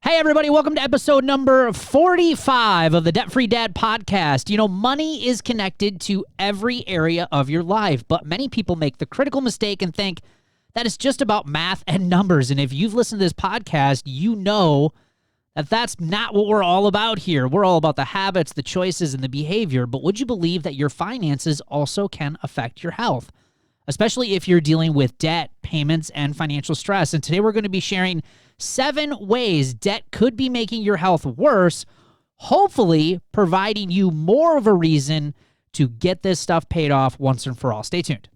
Hey, everybody, welcome to episode number 45 of the Debt Free Dad podcast. You know, money is connected to every area of your life, but many people make the critical mistake and think that it's just about math and numbers. And if you've listened to this podcast, you know that that's not what we're all about here. We're all about the habits, the choices, and the behavior. But would you believe that your finances also can affect your health, especially if you're dealing with debt, payments, and financial stress? And today we're going to be sharing 7 ways debt could be making your health worse, hopefully providing you more of a reason to get this stuff paid off once and for all. Stay tuned.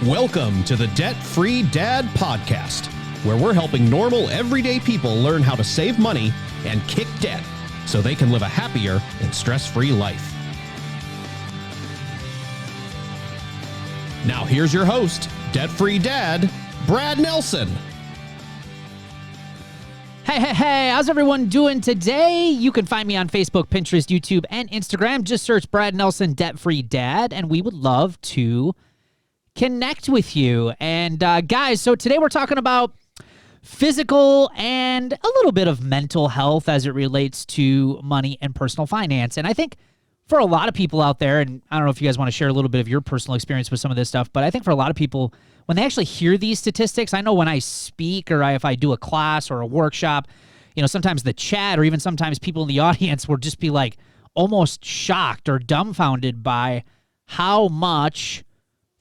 Welcome to the Debt Free Dad podcast, where we're helping normal, everyday people learn how to save money and kick debt so they can live a happier and stress-free life. Now here's your host, Debt Free Dad, Brad Nelson. Hey, how's everyone doing today? You can find me on Facebook, Pinterest, YouTube, and Instagram. Just search Brad Nelson, Debt Free Dad, and we would love to connect with you. And guys, so today we're talking about physical and a little bit of mental health as it relates to money and personal finance. And I think for a lot of people out there, and I don't know if you guys want to share a little bit of your personal experience with some of this stuff, but I think for a lot of people, when they actually hear these statistics, I know when I speak or if I do a class or a workshop, you know, sometimes the chat or even sometimes people in the audience will just be like almost shocked or dumbfounded by how much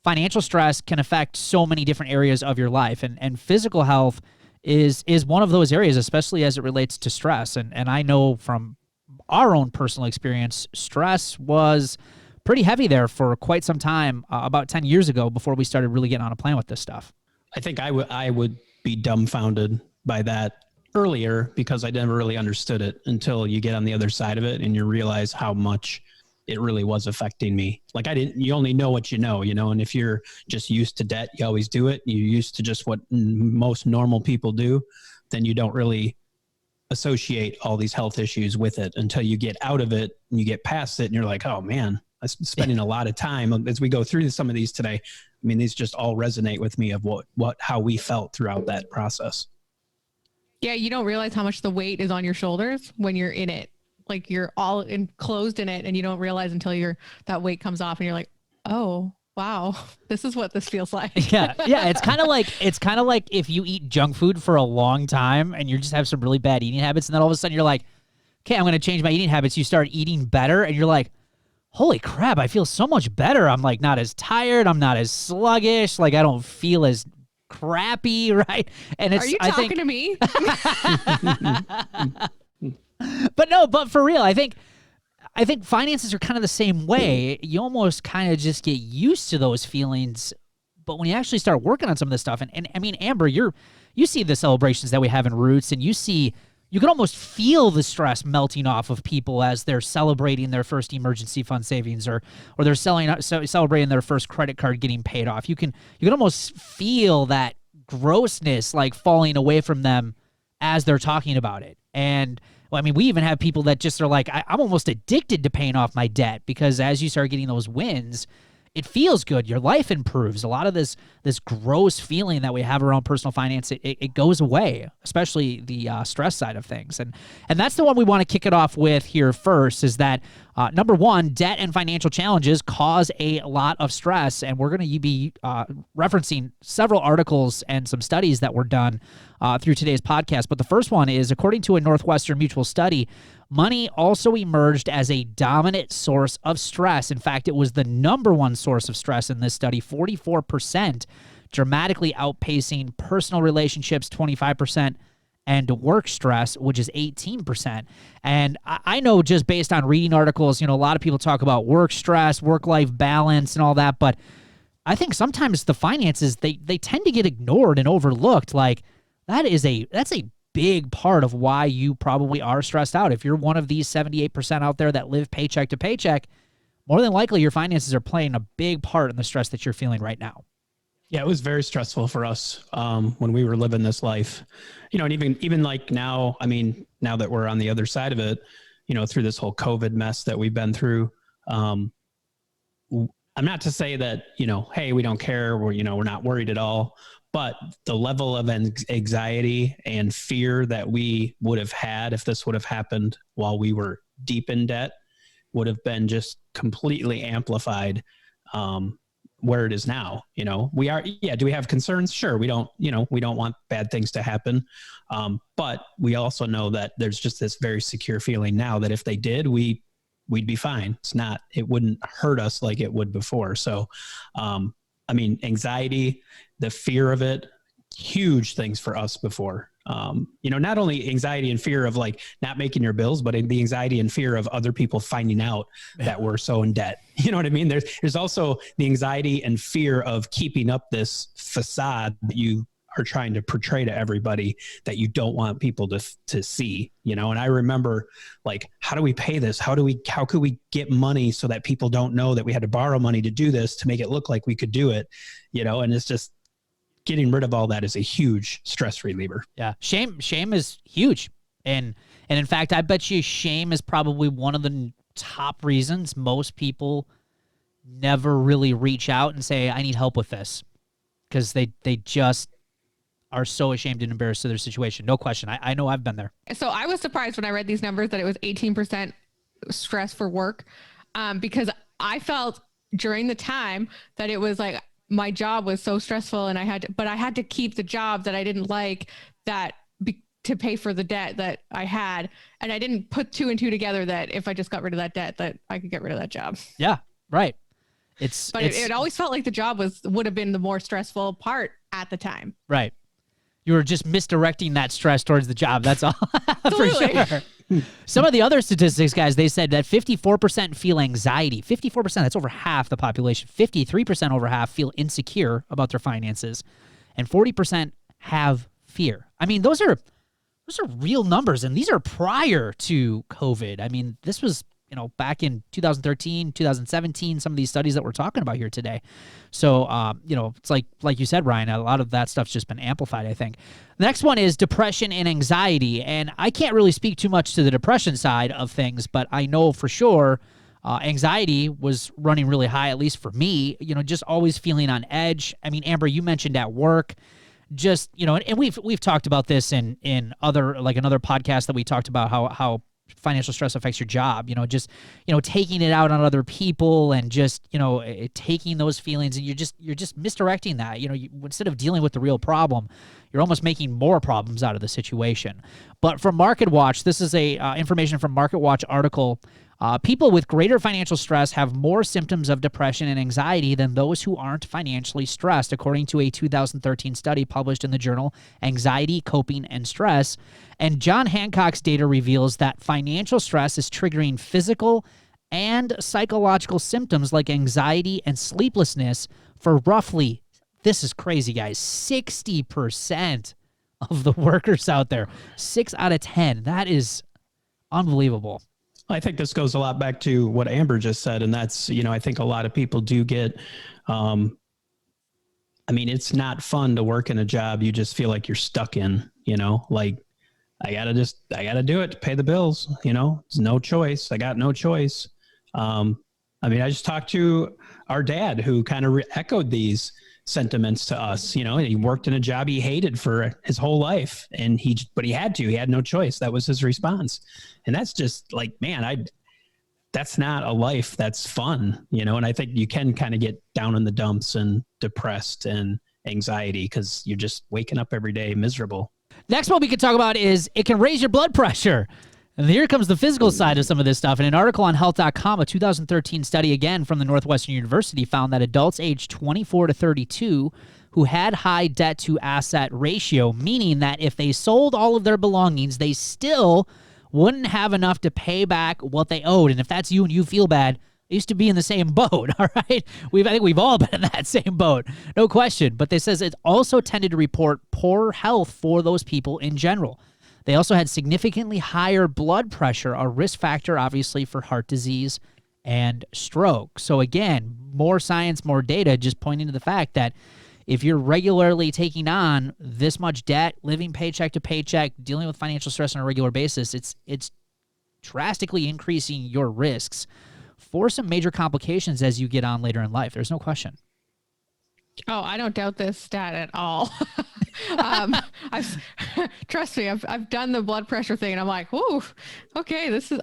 financial stress can affect so many different areas of your life. And physical health is one of those areas, especially as it relates to stress. And I know from our own personal experience, stress was pretty heavy there for quite some time, about 10 years ago, before we started really getting on a plan with this stuff. I think I would be dumbfounded by that earlier because I never really understood it until you get on the other side of it and you realize how much it really was affecting me. Like you only know what you know, and if you're just used to debt, you always do it. You're used to just what most normal people do, then you don't really associate all these health issues with it until you get out of it and you get past it and you're like, oh man, I'm spending a lot of time as we go through some of these today. I mean, these just all resonate with me of how we felt throughout that process. Yeah. You don't realize how much the weight is on your shoulders when you're in it. Like you're all enclosed in it and you don't realize until that weight comes off and you're like, oh, wow, this is what this feels like. Yeah. It's kind of like if you eat junk food for a long time and you just have some really bad eating habits. And then all of a sudden you're like, okay, I'm going to change my eating habits. You start eating better and you're like, holy crap, I feel so much better. I'm like not as tired. I'm not as sluggish. Like I don't feel as crappy. Right. And are you talking to me? But for real, I think finances are kind of the same way. You almost kind of just get used to those feelings. But when you actually start working on some of this stuff, and I mean, Amber, you see the celebrations that we have in Roots, and you can almost feel the stress melting off of people as they're celebrating their first emergency fund savings or they're celebrating their first credit card getting paid off. You can almost feel that grossness like falling away from them as they're talking about it. And well, I mean, we even have people that just are like, I'm almost addicted to paying off my debt because as you start getting those wins, it feels good. Your life improves. A lot of this gross feeling that we have around personal finance, it goes away, especially the stress side of things. And that's the one we want to kick it off with here first is that, number one, debt and financial challenges cause a lot of stress. And we're going to be referencing several articles and some studies that were done through today's podcast. But the first one is, according to a Northwestern Mutual study, money also emerged as a dominant source of stress. In fact, it was the number one source of stress in this study, 44%, dramatically outpacing personal relationships, 25%, and work stress, which is 18%. And I know just based on reading articles, a lot of people talk about work stress, work-life balance, and all that, but I think sometimes the finances, they tend to get ignored and overlooked. Like, that's a big part of why you probably are stressed out. If you're one of these 78% out there that live paycheck to paycheck, more than likely your finances are playing a big part in the stress that you're feeling right now. Yeah, it was very stressful for us when we were living this life, and even like now, I mean, now that we're on the other side of it, through this whole COVID mess that we've been through, I'm not to say that, hey, we don't care, we're not worried at all, But the level of anxiety and fear that we would have had if this would have happened while we were deep in debt would have been just completely amplified where it is now. Do we have concerns? Sure. We don't want bad things to happen. But we also know that there's just this very secure feeling now that if they did, we'd be fine. It wouldn't hurt us like it would before. So, anxiety, the fear of it, huge things for us before. Not only anxiety and fear of like not making your bills, but the anxiety and fear of other people finding out that we're so in debt. You know what I mean? There's also the anxiety and fear of keeping up this facade that you are trying to portray to everybody that you don't want people to see, and I remember like, how do we pay this? How could we get money so that people don't know that we had to borrow money to do this, to make it look like we could do it, and it's just getting rid of all that is a huge stress reliever. Yeah. Shame is huge. And in fact, I bet you shame is probably one of the top reasons most people never really reach out and say, I need help with this. Because they just are so ashamed and embarrassed of their situation. No question. I know I've been there. So I was surprised when I read these numbers that it was 18% stress for work, because I felt during the time that it was like my job was so stressful and I had to keep the job that I didn't like to pay for the debt that I had. And I didn't put two and two together that if I just got rid of that debt, that I could get rid of that job. Yeah, right. It always felt like the job would have been the more stressful part at the time. Right. You were just misdirecting that stress towards the job. That's all. For sure. Some of the other statistics, guys, they said that 54% feel anxiety. 54%, that's over half the population. 53% over half feel insecure about their finances. And 40% have fear. I mean, those are real numbers, and these are prior to COVID. I mean, this was, back in 2013, 2017, some of these studies that we're talking about here today. So, it's like you said, Ryan, a lot of that stuff's just been amplified, I think. The next one is depression and anxiety. And I can't really speak too much to the depression side of things, but I know for sure anxiety was running really high, at least for me, just always feeling on edge. I mean, Amber, you mentioned at work, just, and we've talked about this in other, like another podcast that we talked about how financial stress affects your job, taking it out on other people and just, taking those feelings, and you're just misdirecting that. Instead of dealing with the real problem, you're almost making more problems out of the situation. But from MarketWatch, this is information from MarketWatch article. People with greater financial stress have more symptoms of depression and anxiety than those who aren't financially stressed, according to a 2013 study published in the journal Anxiety, Coping, and Stress. And John Hancock's data reveals that financial stress is triggering physical and psychological symptoms like anxiety and sleeplessness for roughly, this is crazy, guys, 60% of the workers out there. 6 out of 10. That is unbelievable. I think this goes a lot back to what Amber just said. And that's, I think a lot of people do get, it's not fun to work in a job you just feel like you're stuck in, like I gotta do it to pay the bills, it's no choice. I got no choice. I just talked to our dad who kind of echoed these sentiments to us. He worked in a job he hated for his whole life, but he had no choice. That was his response. And that's just like, man, that's not a life that's fun, and I think you can kind of get down in the dumps and depressed and anxiety because you're just waking up every day miserable. Next one we can talk about is it can raise your blood pressure. And here comes the physical side of some of this stuff. In an article on health.com, a 2013 study, again from the Northwestern University, found that adults aged 24 to 32 who had high debt-to-asset ratio, meaning that if they sold all of their belongings, they still wouldn't have enough to pay back what they owed. And if that's you and you feel bad, I used to be in the same boat, all right? I think we've all been in that same boat, no question. But they says it also tended to report poor health for those people in general. They also had significantly higher blood pressure, a risk factor, obviously, for heart disease and stroke. So again, more science, more data, just pointing to the fact that if you're regularly taking on this much debt, living paycheck to paycheck, dealing with financial stress on a regular basis, it's drastically increasing your risks for some major complications as you get on later in life. There's no question. Oh, I don't doubt this stat at all. I've, trust me, I've done the blood pressure thing and I'm like, whoo, okay, this is,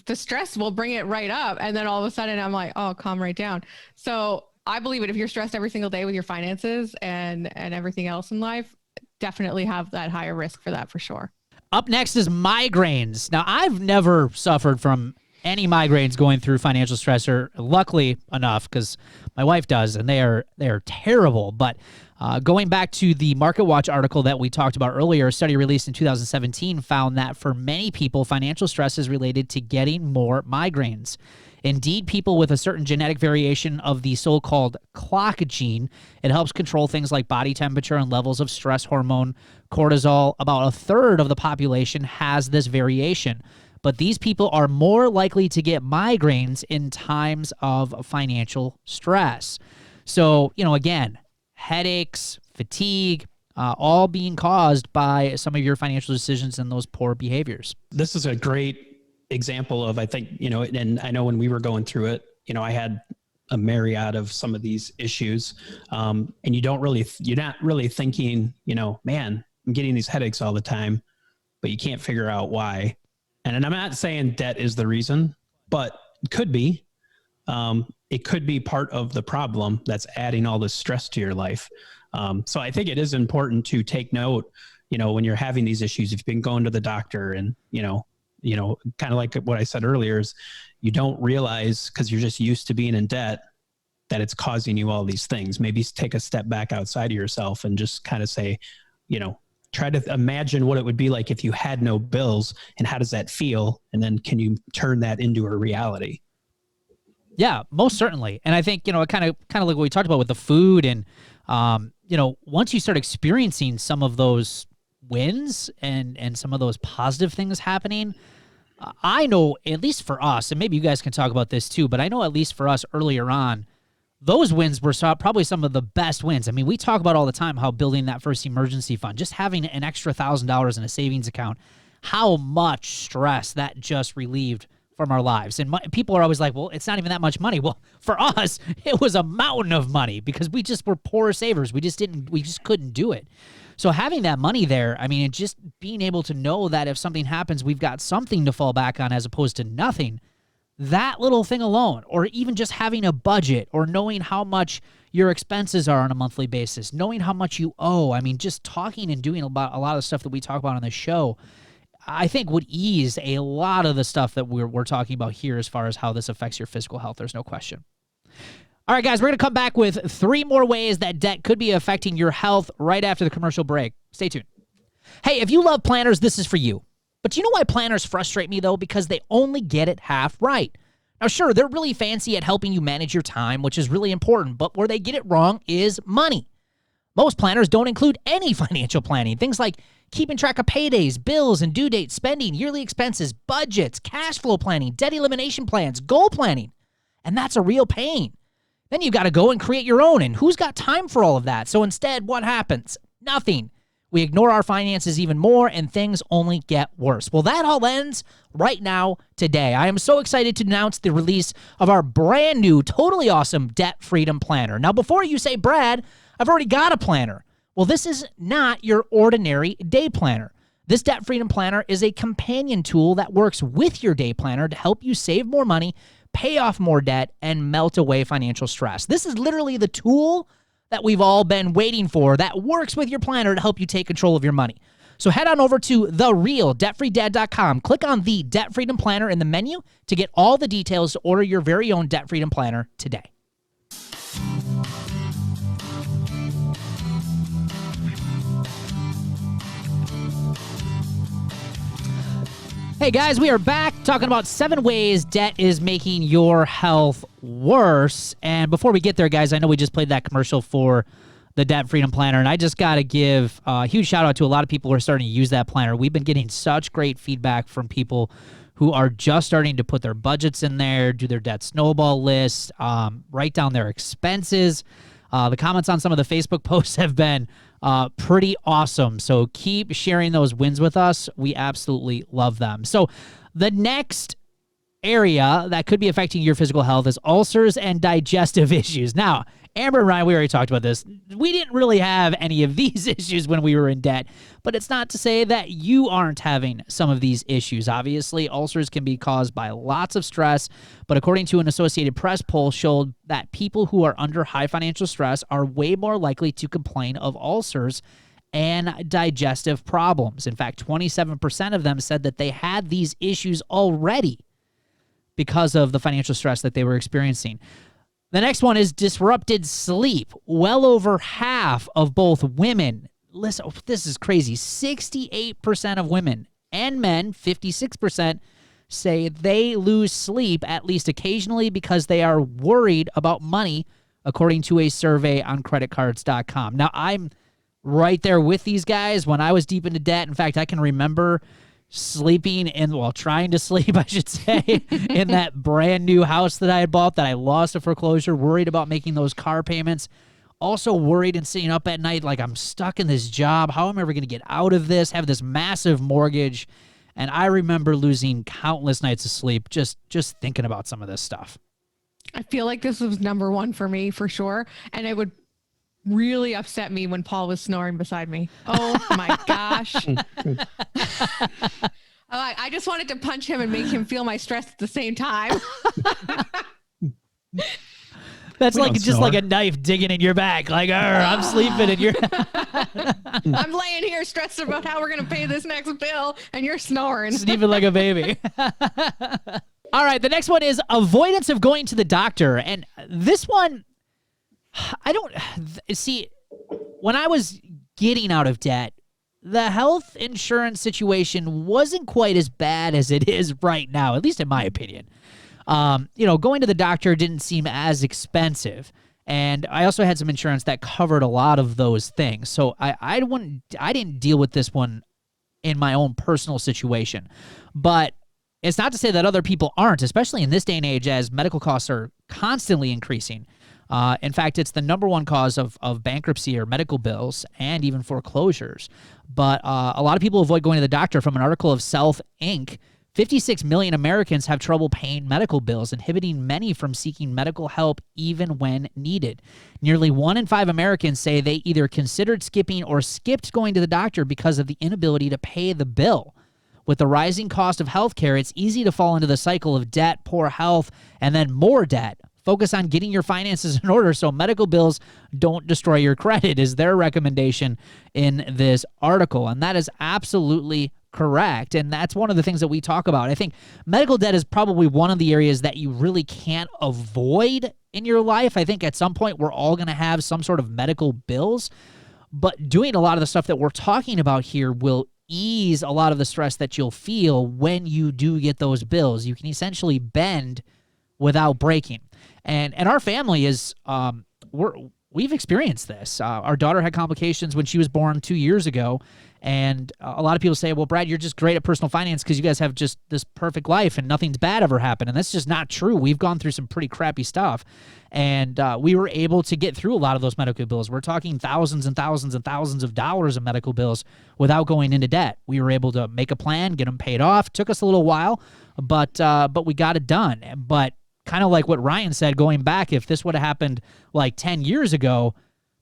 the stress will bring it right up. And then all of a sudden I'm like, oh, calm right down. So I believe it. If you're stressed every single day with your finances and everything else in life, definitely have that higher risk for that for sure. Up next is migraines. Now, I've never suffered from any migraines going through financial stressor, luckily enough, because my wife does, and they are terrible. But going back to the Market Watch article that we talked about earlier, a study released in 2017 found that for many people, financial stress is related to getting more migraines. Indeed, people with a certain genetic variation of the so-called clock gene, it helps control things like body temperature and levels of stress hormone, cortisol. About a third of the population has this variation. But these people are more likely to get migraines in times of financial stress. So, again, headaches, fatigue, all being caused by some of your financial decisions and those poor behaviors. This is a great example of, I think, and I know when we were going through it, I had a myriad of some of these issues. And you're not really thinking, man, I'm getting these headaches all the time, but you can't figure out why. And I'm not saying debt is the reason, but it could be. It could be part of the problem that's adding all this stress to your life. So I think it is important to take note, when you're having these issues, if you've been going to the doctor and, kind of like what I said earlier is you don't realize because you're just used to being in debt that it's causing you all these things. Maybe take a step back outside of yourself and just kind of say, try to imagine what it would be like if you had no bills and how does that feel? And then can you turn that into a reality? Yeah, most certainly. And I think, it kind of like what we talked about with the food and, once you start experiencing some of those wins and some of those positive things happening, I know, at least for us, and maybe you guys can talk about this too, but I know at least for us earlier on, those wins were probably some of the best wins. I mean, we talk about all the time how building that first emergency fund, just having an extra $1,000 in a savings account, how much stress that just relieved from our lives. And people are always like, well, it's not even that much money. Well, for us, it was a mountain of money because we just were poor savers. We just couldn't do it. So having that money there, I mean, and just being able to know that if something happens, we've got something to fall back on as opposed to nothing. That little thing alone, or even just having a budget or knowing how much your expenses are on a monthly basis, knowing how much you owe. I mean, just talking and doing about a lot of the stuff that we talk about on the show, I think would ease a lot of the stuff that we're talking about here as far as how this affects your physical health. There's no question. All right, guys, we're going to come back with 3 more ways that debt could be affecting your health right after the commercial break. Stay tuned. Hey, if you love planners, this is for you. But you know why planners frustrate me, though? Because they only get it half right. Now, sure, they're really fancy at helping you manage your time, which is really important, but where they get it wrong is money. Most planners don't include any financial planning. Things like keeping track of paydays, bills and due dates, spending, yearly expenses, budgets, cash flow planning, debt elimination plans, goal planning. And that's a real pain. Then you've got to go and create your own, and who's got time for all of that? So instead, what happens? Nothing. We ignore our finances even more, and things only get worse. Well, that all ends right now, today. I am so excited to announce the release of our brand new, totally awesome Debt Freedom Planner. Now, before you say, Brad, I've already got a planner. Well, this is not your ordinary day planner. This Debt Freedom Planner is a companion tool that works with your day planner to help you save more money, pay off more debt, and melt away financial stress. This is literally the tool that we've all been waiting for that works with your planner to help you take control of your money. So head on over to therealdebtfreedad.com. Click on the Debt Freedom Planner in the menu to get all the details to order your very own Debt Freedom Planner today. Hey guys, we are back talking about 7 ways debt is making your health worse. And before we get there, guys, I know we just played that commercial for the Debt Freedom Planner, and I just got to give a huge shout out to a lot of people who are starting to use that planner. We've been getting such great feedback from people who are just starting to put their budgets in there, do their debt snowball list, write down their expenses. The comments on some of the Facebook posts have been pretty awesome. So keep sharing those wins with us. We absolutely love them. So the next area that could be affecting your physical health is ulcers and digestive issues. Now, Amber and Ryan, we already talked about this. We didn't really have any of these issues when we were in debt, but it's not to say that you aren't having some of these issues. Obviously, ulcers can be caused by lots of stress, but according to an Associated Press poll showed that people who are under high financial stress are way more likely to complain of ulcers and digestive problems. In fact, 27% of them said that they had these issues already because of the financial stress that they were experiencing. The next one is disrupted sleep. Well over half of both women, listen, this is crazy, 68% of women and men, 56%, say they lose sleep at least occasionally because they are worried about money, according to a survey on creditcards.com. Now, I'm right there with these guys. When I was deep into debt, in fact, I can remember trying to sleep, I should say, in that brand new house that I had bought that I lost to foreclosure, worried about making those car payments, also worried and sitting up at night like I'm stuck in this job. How am I ever going to get out of this? Have this massive mortgage. And I remember losing countless nights of sleep just thinking about some of this stuff. I feel like this was number one for me for sure. And it would really upset me when Paul was snoring beside me. Oh my gosh. I just wanted to punch him and make him feel my stress at the same time. That's like just like a knife digging in your back. Like, I'm sleeping and you're I'm laying here stressed about how we're going to pay this next bill and you're snoring. Sleeping like a baby. All right. The next one is avoidance of going to the doctor. And this one, I don't see, when I was getting out of debt, the health insurance situation wasn't quite as bad as it is right now, at least in my opinion. Going to the doctor didn't seem as expensive. And I also had some insurance that covered a lot of those things. So I didn't deal with this one in my own personal situation. But it's not to say that other people aren't, especially in this day and age as medical costs are constantly increasing. In fact, it's the number one cause of bankruptcy or medical bills and even foreclosures. But a lot of people avoid going to the doctor. From an article of Self Inc., 56 million Americans have trouble paying medical bills, inhibiting many from seeking medical help even when needed. Nearly 1 in 5 Americans say they either considered skipping or skipped going to the doctor because of the inability to pay the bill. With the rising cost of healthcare, it's easy to fall into the cycle of debt, poor health, and then more debt. Focus on getting your finances in order so medical bills don't destroy your credit is their recommendation in this article. And that is absolutely correct. And that's one of the things that we talk about. I think medical debt is probably one of the areas that you really can't avoid in your life. I think at some point we're all going to have some sort of medical bills. But doing a lot of the stuff that we're talking about here will ease a lot of the stress that you'll feel when you do get those bills. You can essentially bend without breaking. And our family is, we've experienced this. Our daughter had complications when she was born 2 years ago. And a lot of people say, well, Brad, you're just great at personal finance because you guys have just this perfect life and nothing's bad ever happened. And that's just not true. We've gone through some pretty crappy stuff. And we were able to get through a lot of those medical bills. We're talking thousands and thousands and thousands of dollars of medical bills without going into debt. We were able to make a plan, get them paid off. Took us a little while, but we got it done. But kind of like what Ryan said, going back, if this would have happened like 10 years ago,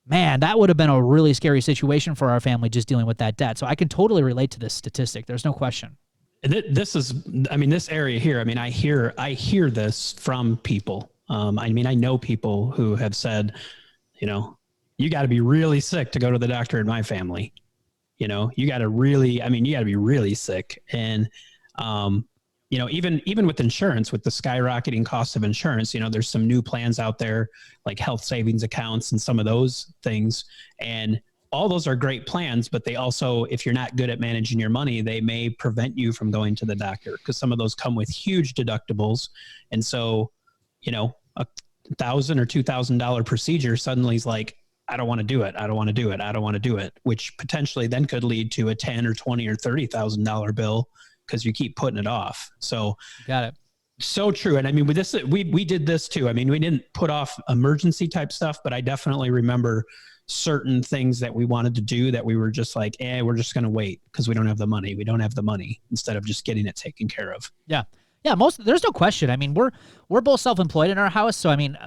man, that would have been a really scary situation for our family just dealing with that debt. So I can totally relate to this statistic. There's no question. This is, this area here, I hear this from people. I know people who have said, you got to be really sick to go to the doctor in my family. You got to be really sick. And, even with insurance, with the skyrocketing cost of insurance, there's some new plans out there like health savings accounts and some of those things. And all those are great plans, but they also, if you're not good at managing your money, they may prevent you from going to the doctor because some of those come with huge deductibles. And so, $1,000 or $2,000 procedure suddenly is like, I don't want to do it. I don't want to do it. I don't want to do it, which potentially then could lead to a $10,000 or $20,000 or $30,000 bill because you keep putting it off. So got it. So true. And with this, we did this too. We didn't put off emergency type stuff, but I definitely remember certain things that we wanted to do that we were just like, we're just going to wait because we don't have the money. We don't have the money instead of just getting it taken care of. Yeah. Yeah, there's no question. I mean, we're both self-employed in our house, so I mean,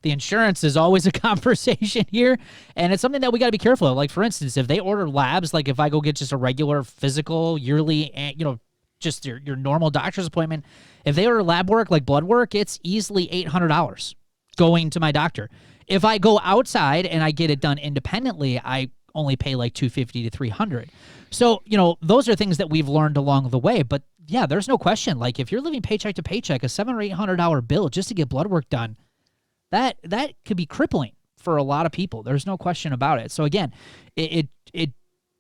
the insurance is always a conversation here, and it's something that we got to be careful of. Like, for instance, if they order labs, like if I go get just a regular physical yearly, just your normal doctor's appointment, if they order lab work like blood work, it's easily $800 going to my doctor. If I go outside and I get it done independently, I only pay like $250 to $300. So, those are things that we've learned along the way. But yeah, there's no question. Like, if you're living paycheck to paycheck, a $700 or $800 bill just to get blood work done, that could be crippling for a lot of people. There's no question about it. So again, it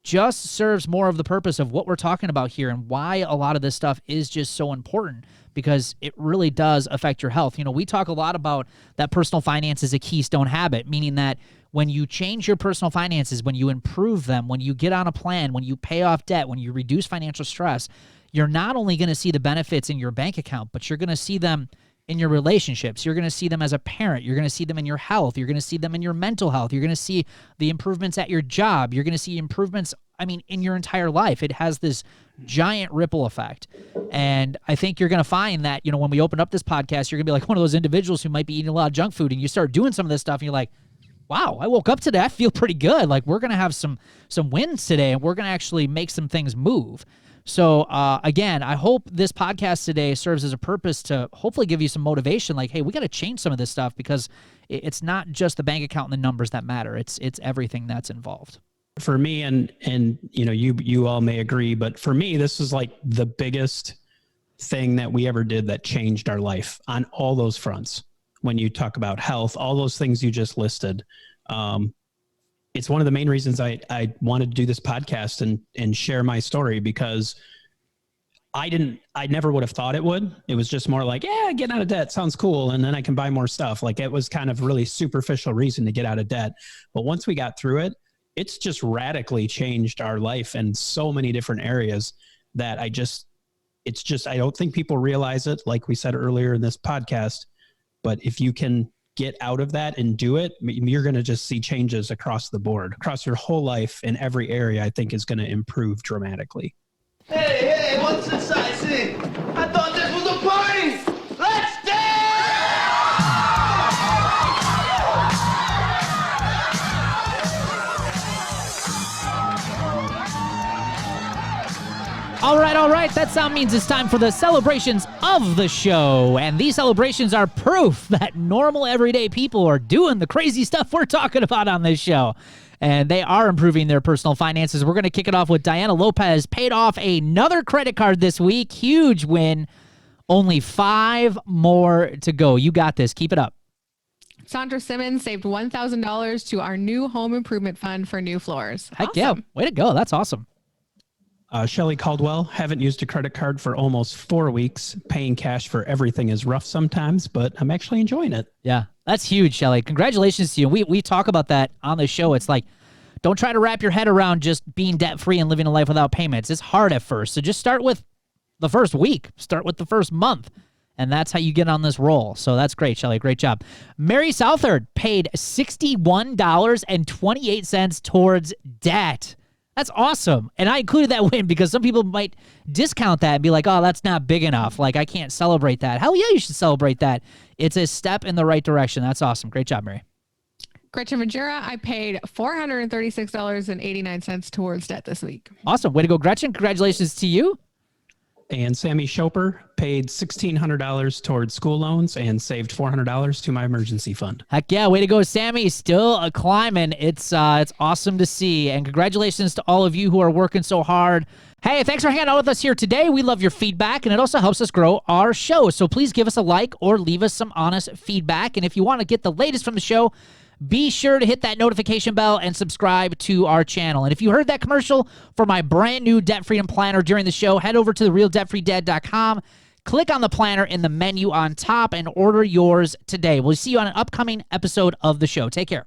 just serves more of the purpose of what we're talking about here and why a lot of this stuff is just so important, because it really does affect your health. We talk a lot about that personal finance is a keystone habit, meaning that when you change your personal finances, when you improve them, when you get on a plan, when you pay off debt, when you reduce financial stress, you're not only going to see the benefits in your bank account, but you're going to see them in your relationships. You're going to see them as a parent. You're going to see them in your health. You're going to see them in your mental health. You're going to see the improvements at your job. You're going to see improvements, in your entire life. It has this giant ripple effect. And I think you're going to find that, when we open up this podcast, you're going to be like one of those individuals who might be eating a lot of junk food, and you start doing some of this stuff and you're like, wow, I woke up today, I feel pretty good. Like, we're going to have some wins today, and we're going to actually make some things move. So, again, I hope this podcast today serves as a purpose to hopefully give you some motivation. Like, hey, we got to change some of this stuff, because it's not just the bank account and the numbers that matter. It's everything that's involved. For me, and you all may agree, but for me, this is like the biggest thing that we ever did that changed our life on all those fronts. When you talk about health, all those things you just listed, it's one of the main reasons I wanted to do this podcast and share my story, because I never would have thought it would. It was just more like, yeah, getting out of debt sounds cool, and then I can buy more stuff. Like, it was kind of really superficial reason to get out of debt. But once we got through it, it's just radically changed our life in so many different areas that I don't think people realize it, like we said earlier in this podcast. But if you can get out of that and do it, you're going to just see changes across the board, across your whole life in every area. I think is going to improve dramatically. Hey, what's this sightseeing? I thought this was a party! Let's dance! All right. That sound means it's time for the celebrations of the show. And these celebrations are proof that normal, everyday people are doing the crazy stuff we're talking about on this show. And they are improving their personal finances. We're going to kick it off with Diana Lopez. Paid off another credit card this week. Huge win. Only 5 more to go. You got this. Keep it up. Sandra Simmons saved $1,000 to our new home improvement fund for new floors. Heck yeah. Way to go. That's awesome. Shelly Caldwell, haven't used a credit card for almost 4 weeks. Paying cash for everything is rough sometimes, but I'm actually enjoying it. Yeah, that's huge, Shelly. Congratulations to you. We talk about that on the show. It's like, don't try to wrap your head around just being debt-free and living a life without payments. It's hard at first. So just start with the first week. Start with the first month. And that's how you get on this roll. So that's great, Shelly. Great job. Mary Southard paid $61.28 towards debt. That's awesome. And I included that win because some people might discount that and be like, oh, that's not big enough. Like, I can't celebrate that. Hell yeah, you should celebrate that. It's a step in the right direction. That's awesome. Great job, Mary. Gretchen Ventura, I paid $436.89 towards debt this week. Awesome. Way to go, Gretchen. Congratulations to you. And Sammy Schoper paid $1,600 towards school loans and saved $400 to my emergency fund. Heck yeah, way to go, Sammy. Still climbing. It's awesome to see. And congratulations to all of you who are working so hard. Hey, thanks for hanging out with us here today. We love your feedback, and it also helps us grow our show. So please give us a like or leave us some honest feedback. And if you want to get the latest from the show, be sure to hit that notification bell and subscribe to our channel. And if you heard that commercial for my brand new Debt Freedom Planner during the show, head over to therealdebtfreedad.com, click on the planner in the menu on top, and order yours today. We'll see you on an upcoming episode of the show. Take care.